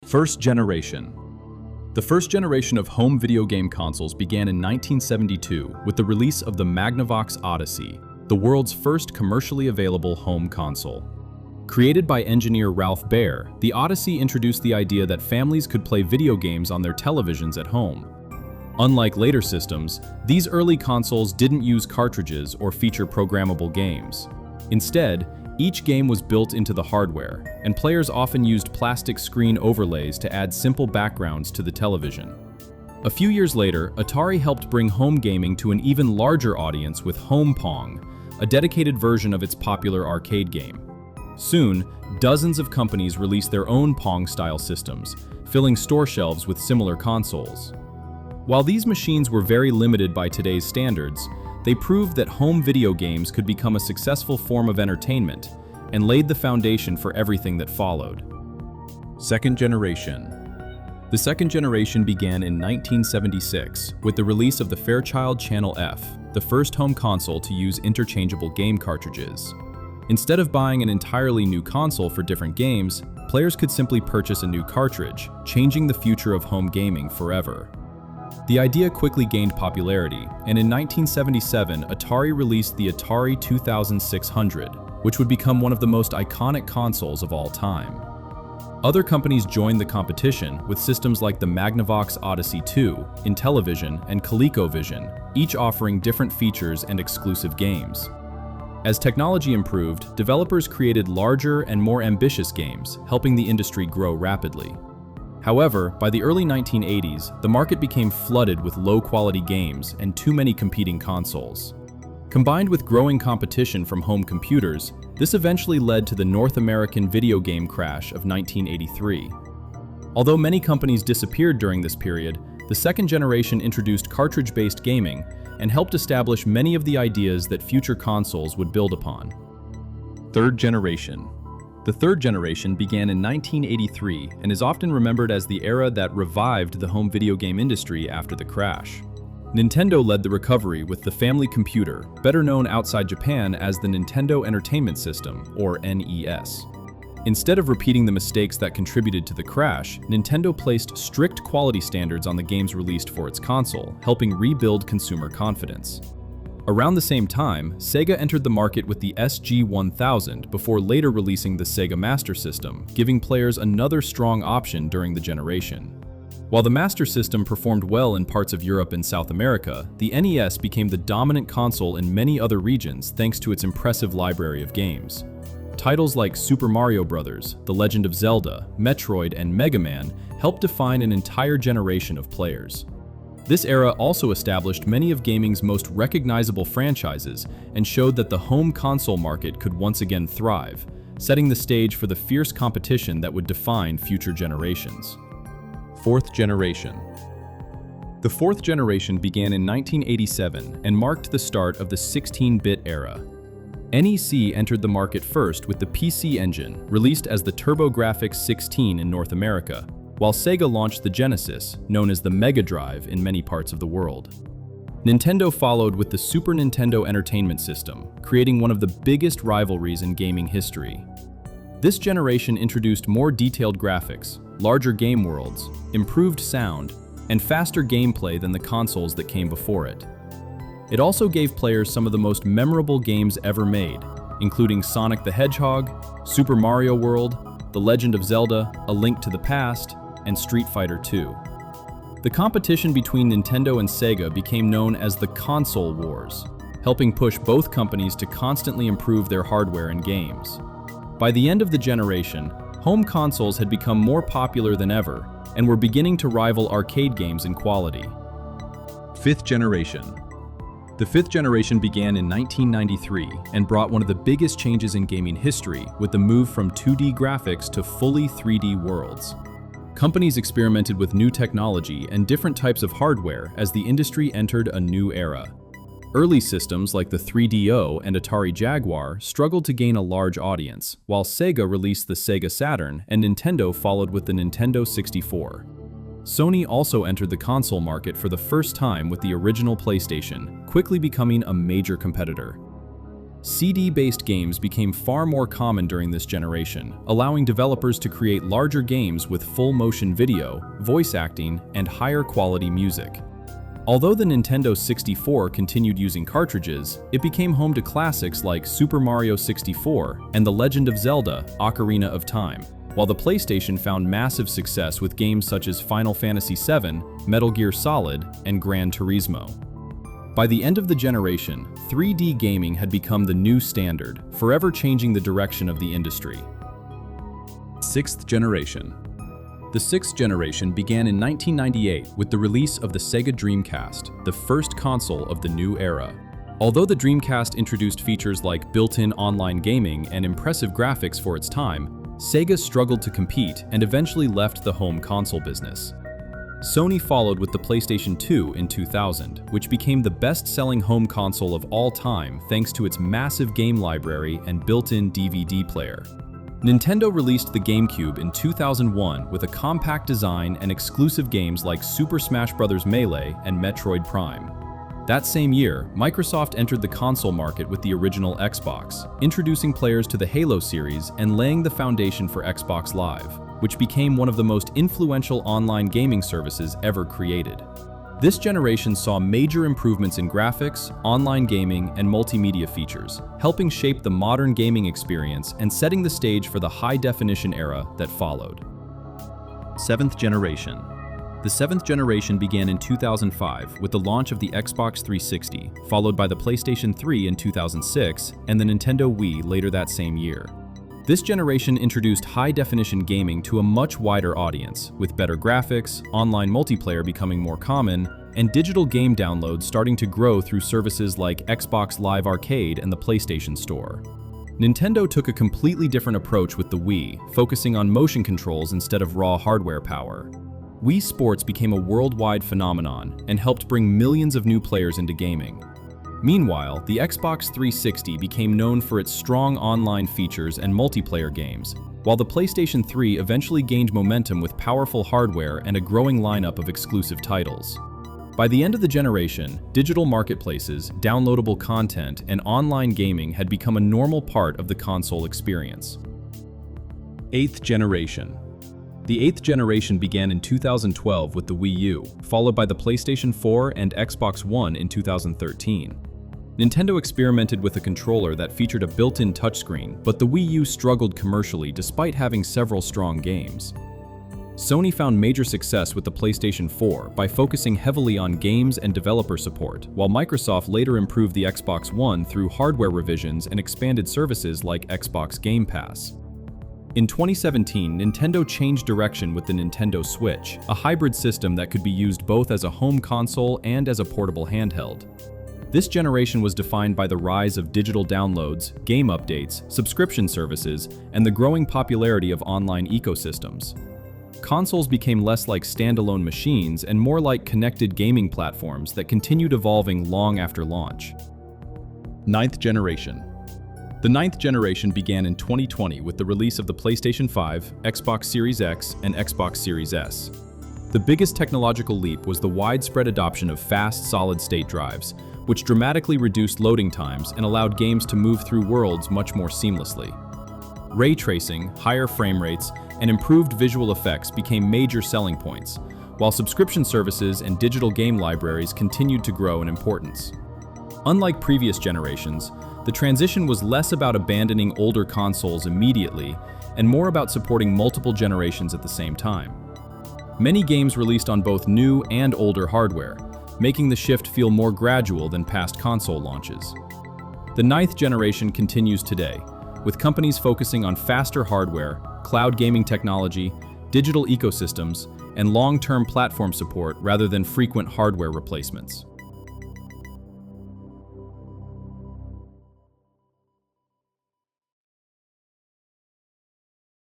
First generation. The first generation of home video game consoles began in 1972 with the release of the Magnavox Odyssey, the world's first commercially available home console. Created by engineer Ralph Baer, the Odyssey introduced the idea that families could play video games on their televisions at home. Unlike later systems, these early consoles didn't use cartridges or feature programmable games. Instead, each game was built into the hardware, and players often used plastic screen overlays to add simple backgrounds to the television. A few years later, Atari helped bring home gaming to an even larger audience with Home Pong, a dedicated version of its popular arcade game. Soon, dozens of companies released their own Pong-style systems, filling store shelves with similar consoles. While these machines were very limited by today's standards, they proved that home video games could become a successful form of entertainment and laid the foundation for everything that followed. Second generation. The second generation began in 1976 with the release of the Fairchild Channel F, the first home console to use interchangeable game cartridges. Instead of buying an entirely new console for different games, players could simply purchase a new cartridge, changing the future of home gaming forever. The idea quickly gained popularity, and in 1977, Atari released the Atari 2600, which would become one of the most iconic consoles of all time. Other companies joined the competition with systems like the Magnavox Odyssey 2, Intellivision, and ColecoVision, each offering different features and exclusive games. As technology improved, developers created larger and more ambitious games, helping the industry grow rapidly. However, by the early 1980s, the market became flooded with low-quality games and too many competing consoles. Combined with growing competition from home computers, this eventually led to the North American video game crash of 1983. Although many companies disappeared during this period, the second generation introduced cartridge-based gaming and helped establish many of the ideas that future consoles would build upon. Third generation. The third generation began in 1983 and is often remembered as the era that revived the home video game industry after the crash. Nintendo led the recovery with the Family Computer, better known outside Japan as the Nintendo Entertainment System, or NES. Instead of repeating the mistakes that contributed to the crash, Nintendo placed strict quality standards on the games released for its console, helping rebuild consumer confidence. Around the same time, Sega entered the market with the SG-1000 before later releasing the Sega Master System, giving players another strong option during the generation. While the Master System performed well in parts of Europe and South America, the NES became the dominant console in many other regions thanks to its impressive library of games. Titles like Super Mario Bros., The Legend of Zelda, Metroid, and Mega Man helped define an entire generation of players. This era also established many of gaming's most recognizable franchises and showed that the home console market could once again thrive, setting the stage for the fierce competition that would define future generations. Fourth generation. The fourth generation began in 1987 and marked the start of the 16-bit era. NEC entered the market first with the PC Engine, released as the TurboGrafx 16 in North America, while Sega launched the Genesis, known as the Mega Drive in many parts of the world. Nintendo followed with the Super Nintendo Entertainment System, creating one of the biggest rivalries in gaming history. This generation introduced more detailed graphics, larger game worlds, improved sound, and faster gameplay than the consoles that came before it. It also gave players some of the most memorable games ever made, including Sonic the Hedgehog, Super Mario World, The Legend of Zelda, A Link to the Past, and Street Fighter II. The competition between Nintendo and Sega became known as the Console Wars, helping push both companies to constantly improve their hardware and games. By the end of the generation, home consoles had become more popular than ever and were beginning to rival arcade games in quality. Fifth generation. The fifth generation began in 1993 and brought one of the biggest changes in gaming history with the move from 2D graphics to fully 3D worlds. Companies experimented with new technology and different types of hardware as the industry entered a new era. Early systems like the 3DO and Atari Jaguar struggled to gain a large audience, while Sega released the Sega Saturn and Nintendo followed with the Nintendo 64. Sony also entered the console market for the first time with the original PlayStation, quickly becoming a major competitor. CD-based games became far more common during this generation, allowing developers to create larger games with full-motion video, voice acting, and higher quality music. Although the Nintendo 64 continued using cartridges, it became home to classics like Super Mario 64 and The Legend of Zelda: Ocarina of Time, while the PlayStation found massive success with games such as Final Fantasy VII, Metal Gear Solid, and Gran Turismo. By the end of the generation, 3D gaming had become the new standard, forever changing the direction of the industry. Sixth generation. The sixth generation began in 1998 with the release of the Sega Dreamcast, the first console of the new era. Although the Dreamcast introduced features like built-in online gaming and impressive graphics for its time, Sega struggled to compete and eventually left the home console business. Sony followed with the PlayStation 2 in 2000, which became the best-selling home console of all time thanks to its massive game library and built-in DVD player. Nintendo released the GameCube in 2001 with a compact design and exclusive games like Super Smash Bros. Melee and Metroid Prime. That same year, Microsoft entered the console market with the original Xbox, introducing players to the Halo series and laying the foundation for Xbox Live, which became one of the most influential online gaming services ever created. This generation saw major improvements in graphics, online gaming, and multimedia features, helping shape the modern gaming experience and setting the stage for the high-definition era that followed. Seventh generation. The seventh generation began in 2005 with the launch of the Xbox 360, followed by the PlayStation 3 in 2006 and the Nintendo Wii later that same year. This generation introduced high-definition gaming to a much wider audience, with better graphics, online multiplayer becoming more common, and digital game downloads starting to grow through services like Xbox Live Arcade and the PlayStation Store. Nintendo took a completely different approach with the Wii, focusing on motion controls instead of raw hardware power. Wii Sports became a worldwide phenomenon and helped bring millions of new players into gaming. Meanwhile, the Xbox 360 became known for its strong online features and multiplayer games, while the PlayStation 3 eventually gained momentum with powerful hardware and a growing lineup of exclusive titles. By the end of the generation, digital marketplaces, downloadable content, and online gaming had become a normal part of the console experience. Eighth generation. The eighth generation began in 2012 with the Wii U, followed by the PlayStation 4 and Xbox One in 2013. Nintendo experimented with a controller that featured a built-in touchscreen, but the Wii U struggled commercially despite having several strong games. Sony found major success with the PlayStation 4 by focusing heavily on games and developer support, while Microsoft later improved the Xbox One through hardware revisions and expanded services like Xbox Game Pass. In 2017, Nintendo changed direction with the Nintendo Switch, a hybrid system that could be used both as a home console and as a portable handheld. This generation was defined by the rise of digital downloads, game updates, subscription services, and the growing popularity of online ecosystems. Consoles became less like standalone machines and more like connected gaming platforms that continued evolving long after launch. Ninth generation. The ninth generation began in 2020 with the release of the PlayStation 5, Xbox Series X, and Xbox Series S. The biggest technological leap was the widespread adoption of fast solid-state drives, which dramatically reduced loading times and allowed games to move through worlds much more seamlessly. Ray tracing, higher frame rates, and improved visual effects became major selling points, while subscription services and digital game libraries continued to grow in importance. Unlike previous generations, the transition was less about abandoning older consoles immediately and more about supporting multiple generations at the same time. Many games released on both new and older hardware, making the shift feel more gradual than past console launches. The ninth generation continues today, with companies focusing on faster hardware, cloud gaming technology, digital ecosystems, and long-term platform support rather than frequent hardware replacements.